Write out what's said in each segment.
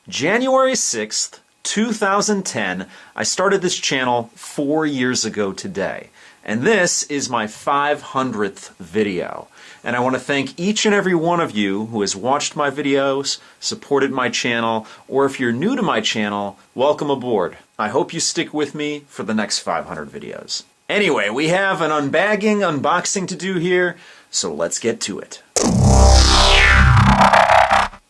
January 6th, 2010, I started this channel 4 years ago today. And this is my 500th video. And I want to thank each and every one of you who has watched my videos, supported my channel, or if you're new to my channel, welcome aboard. I hope you stick with me for the next 500 videos. Anyway, we have an unboxing to do here, so let's get to it.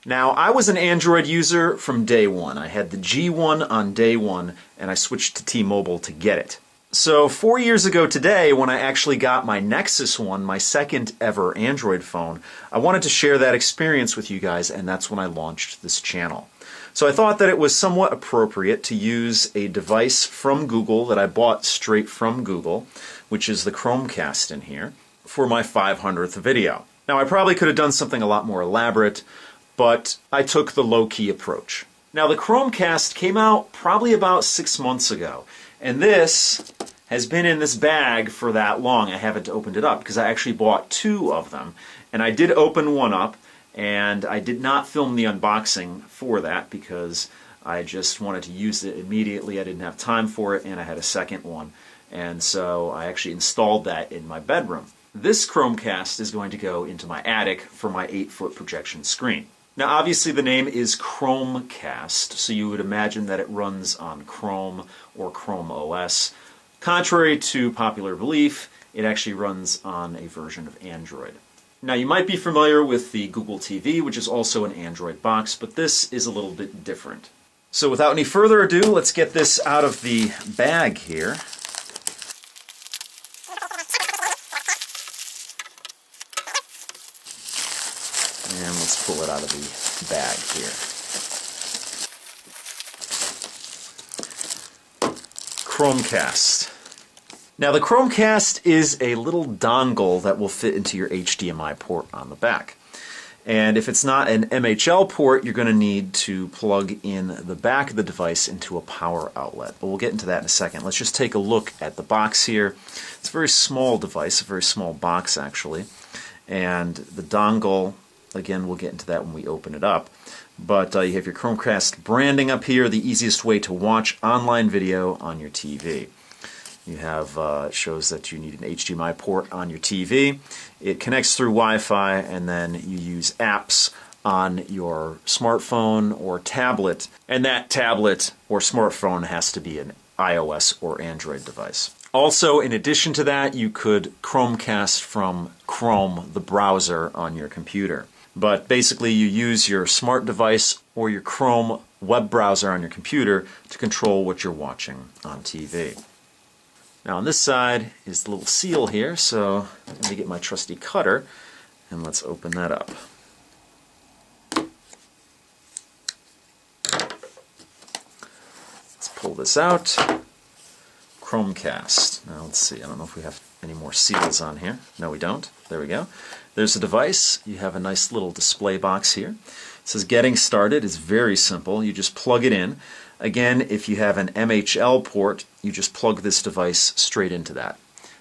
Now, I was an Android user from day one. I had the G1 on day one, and I switched to T-Mobile to get it. So 4 years ago today, when I actually got my Nexus One, my second ever Android phone, I wanted to share that experience with you guys, and that's when I launched this channel. So I thought that it was somewhat appropriate to use a device from Google that I bought straight from Google, which is the Chromecast in here, for my 500th video. Now, I probably could have done something a lot more elaborate, but I took the low-key approach. Now, the Chromecast came out probably about 6 months ago, and this has been in this bag for that long. I haven't opened it up because I actually bought 2 of them, and I did open one up, and I did not film the unboxing for that because I just wanted to use it immediately. I didn't have time for it, and I had a second one, and so I actually installed that in my bedroom. This Chromecast is going to go into my attic for my 8-foot projection screen. Now, obviously the name is Chromecast, so you would imagine that it runs on Chrome or Chrome OS. Contrary to popular belief, it actually runs on a version of Android. Now, you might be familiar with the Google TV, which is also an Android box, but this is a little bit different. So without any further ado, let's get this out of the bag here. And let's pull it out of the bag here. Chromecast. Now, the Chromecast is a little dongle that will fit into your HDMI port on the back. And if it's not an MHL port, you're going to need to plug in the back of the device into a power outlet. But we'll get into that in a second. Let's just take a look at the box here. It's a very small device, a very small box actually. And the dongle, again, we'll get into that when we open it up. But you have your Chromecast branding up here, the easiest way to watch online video on your TV. You have, it shows that you need an HDMI port on your TV. It connects through Wi-Fi, and then you use apps on your smartphone or tablet, and that tablet or smartphone has to be an iOS or Android device. Also, in addition to that, you could Chromecast from Chrome, the browser, on your computer. But basically, you use your smart device or your Chrome web browser on your computer to control what you're watching on TV. Now on this side is the little seal here, so let me get my trusty cutter and let's open that up. Let's pull this out. Chromecast. Now let's see, I don't know if we have any more seals on here. No, we don't. There we go. There's the device. You have a nice little display box here. It says getting started. It's very simple. You just plug it in. Again, if you have an MHL port, you just plug this device straight into that.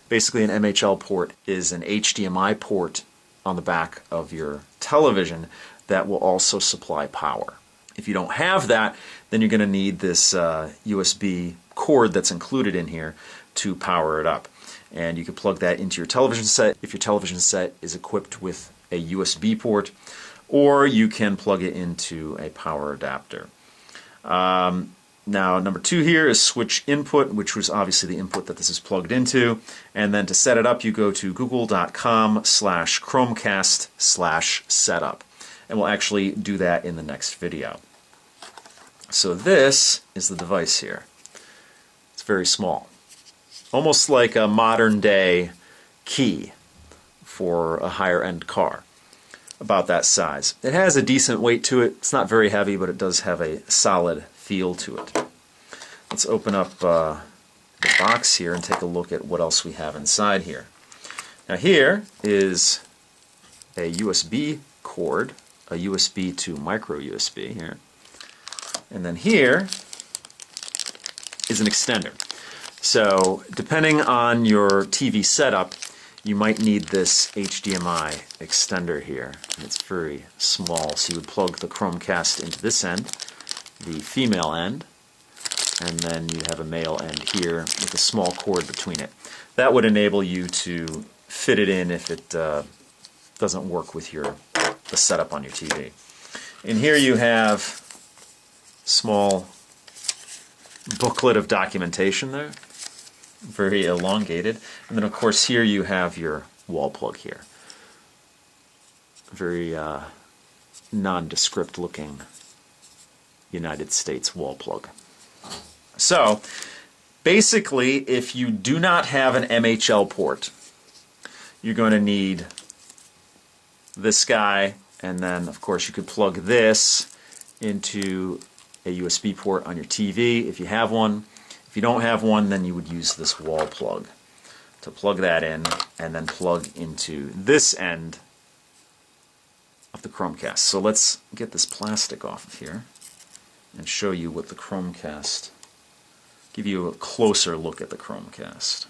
Basically, an MHL port is an HDMI port on the back of your television that will also supply power. If you don't have that, then you're going to need this USB cord that's included in here to power it up. And you can plug that into your television set if your television set is equipped with a USB port, or you can plug it into a power adapter. Now, number 2 here is switch input, which was obviously the input that this is plugged into. And then to set it up, you go to google.com/Chromecast/setup. And we'll actually do that in the next video. So this is the device here. It's very small. Almost like a modern day key for a higher end car. About that size. It has a decent weight to it. It's not very heavy, but it does have a solid feel to it. Let's open up the box here and take a look at what else we have inside here. Now here is a USB cord, a USB to micro USB here. And then here is an extender. So depending on your TV setup, you might need this HDMI extender here. And it's very small, so you would plug the Chromecast into this end, the female end, and then you have a male end here with a small cord between it. That would enable you to fit it in if it doesn't work with the setup on your TV. And here you have small booklet of documentation there, very elongated. And then of course here you have your wall plug here. Very nondescript looking United States wall plug. So basically, if you do not have an MHL port, you're going to need this guy, and then of course you could plug this into a USB port on your TV if you have one. If you don't have one, then you would use this wall plug to plug that in and then plug into this end of the Chromecast. So let's get this plastic off of here and show you what the Chromecast, give you a closer look at the Chromecast.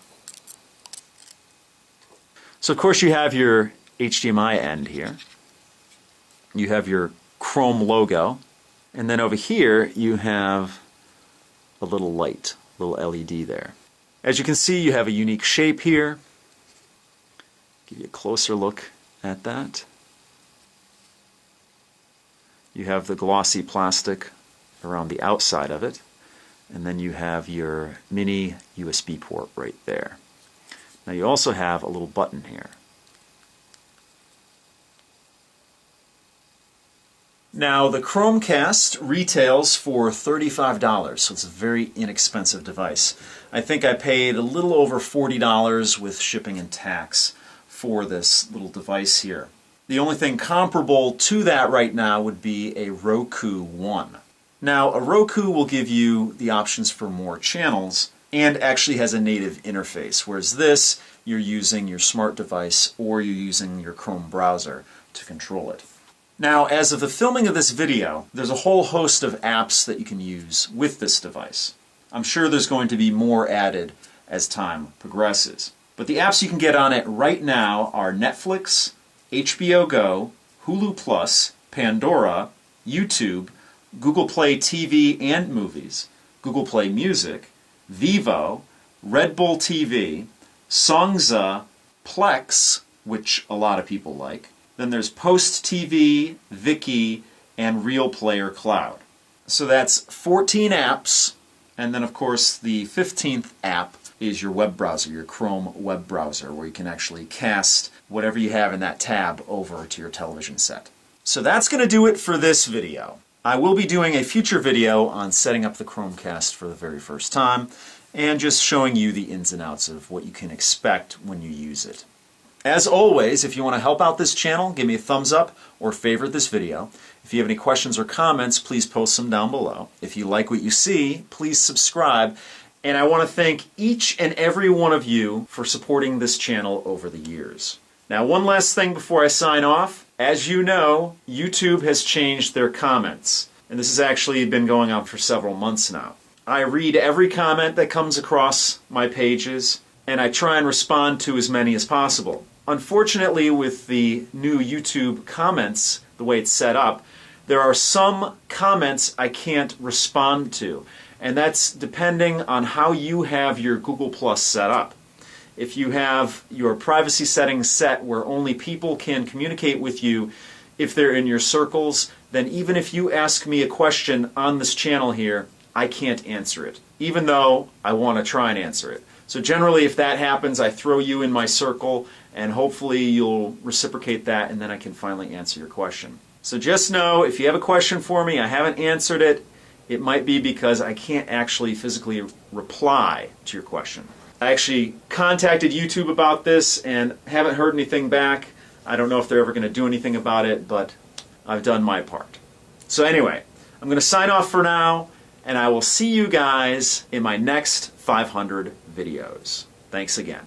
So of course you have your HDMI end here. You have your Chrome logo, and then over here you have a little light, a little LED there. As you can see, you have a unique shape here. Give you a closer look at that. You have the glossy plastic around the outside of it, and then you have your mini USB port right there. Now you also have a little button here. Now the Chromecast retails for $35, so it's a very inexpensive device. I think I paid a little over $40 with shipping and tax for this little device here. The only thing comparable to that right now would be a Roku One. Now a Roku will give you the options for more channels and actually has a native interface, whereas this, you're using your smart device or you're using your Chrome browser to control it. Now, as of the filming of this video, there's a whole host of apps that you can use with this device. I'm sure there's going to be more added as time progresses. But the apps you can get on it right now are Netflix, HBO Go, Hulu Plus, Pandora, YouTube, Google Play TV and Movies, Google Play Music, Vivo, Red Bull TV, Songza, Plex, which a lot of people like. Then there's Post TV, Viki, and Real Player Cloud. So that's 14 apps, and then of course the 15th app is your web browser, your Chrome web browser, where you can actually cast whatever you have in that tab over to your television set. So that's going to do it for this video. I will be doing a future video on setting up the Chromecast for the very first time, and just showing you the ins and outs of what you can expect when you use it. As always, if you want to help out this channel, give me a thumbs up or favorite this video. If you have any questions or comments, please post them down below. If you like what you see, please subscribe. And I want to thank each and every one of you for supporting this channel over the years. Now, one last thing before I sign off. As you know, YouTube has changed their comments. And this has actually been going on for several months now. I read every comment that comes across my pages, and I try and respond to as many as possible. Unfortunately, with the new YouTube comments, the way it's set up, there are some comments I can't respond to. And that's depending on how you have your Google Plus set up. If you have your privacy settings set where only people can communicate with you if they're in your circles, then even if you ask me a question on this channel here, I can't answer it, even though I want to try and answer it. So generally, if that happens, I throw you in my circle, and hopefully you'll reciprocate that, and then I can finally answer your question. So just know, if you have a question for me, I haven't answered it, it might be because I can't actually physically reply to your question. I actually contacted YouTube about this and haven't heard anything back. I don't know if they're ever going to do anything about it, but I've done my part. So anyway, I'm going to sign off for now, and I will see you guys in my next 500 videos. Thanks again.